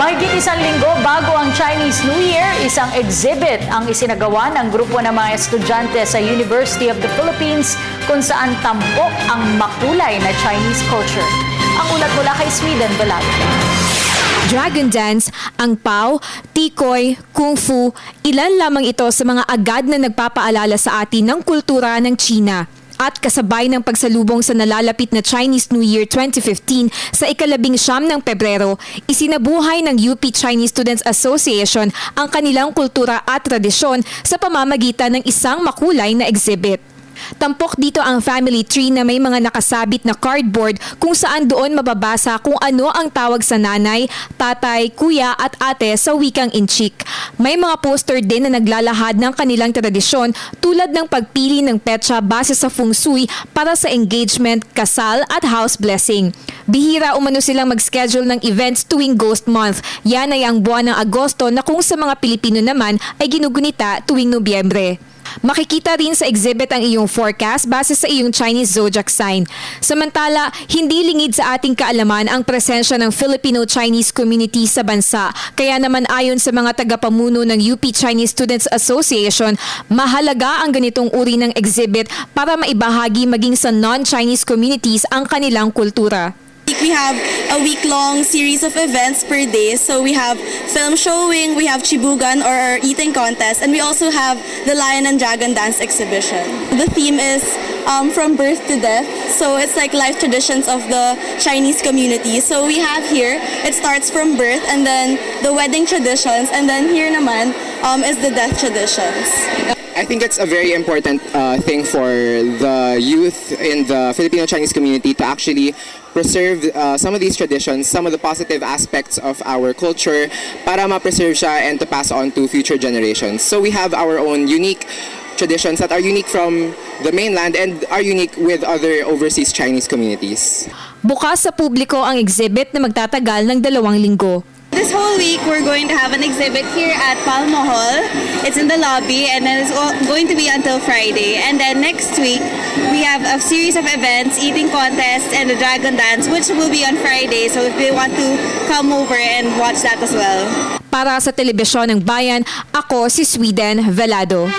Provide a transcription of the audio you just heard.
Mahigit isang linggo bago ang Chinese New Year, isang exhibit ang isinagawa ng grupo ng mga estudyante sa University of the Philippines kung saan tampok ang makulay na Chinese culture. Ang ulat mula kay Sweden Balado. Dragon dance, ang pao, tikoy, kung fu, ilan lamang ito sa mga agad na nagpapaalala sa atin ng kultura ng China. At kasabay ng pagsalubong sa nalalapit na Chinese New Year 2015 sa ika-19 ng Pebrero, isinabuhay ng UP Chinese Students Association ang kanilang kultura at tradisyon sa pamamagitan ng isang makulay na exhibit. Tampok dito ang family tree na may mga nakasabit na cardboard kung saan doon mababasa kung ano ang tawag sa nanay, tatay, kuya at ate sa wikang Inchik. May mga poster din na naglalahad ng kanilang tradisyon tulad ng pagpili ng petsa base sa feng shui para sa engagement, kasal at house blessing. Bihira umano silang mag-schedule ng events tuwing Ghost Month. Yan ay ang buwan ng Agosto na kung sa mga Pilipino naman ay ginugunita tuwing Nobyembre. Makikita rin sa exhibit ang iyong forecast base sa iyong Chinese zodiac sign. Samantala, hindi lingid sa ating kaalaman ang presensya ng Filipino-Chinese community sa bansa. Kaya naman ayon sa mga tagapamuno ng UP Chinese Students Association, mahalaga ang ganitong uri ng exhibit para maibahagi maging sa non-Chinese communities ang kanilang kultura. We have a week-long series of events per day. So we have film showing, we have chibugan or our eating contest, and we also have the Lion and Dragon Dance exhibition. The theme is from birth to death. So it's like life traditions of the Chinese community. So we have here, it starts from birth and then the wedding traditions, and then here naman is the death traditions. I think it's a very important thing for the youth in the Filipino-Chinese community to actually preserve some of these traditions, some of the positive aspects of our culture para ma-preserve siya and to pass on to future generations. So we have our own unique traditions that are unique from the mainland and are unique with other overseas Chinese communities. Bukas sa publiko ang exhibit na magtatagal ng 2 linggo. This whole week, we're going to have an exhibit here at Palmo Hall. It's in the lobby, and then it's going to be until Friday. And then next week, we have a series of events, eating contest, and the dragon dance, which will be on Friday. So if they want to come over and watch that as well. Para sa Telebisyon ng Bayan, ako si Sweden Velado.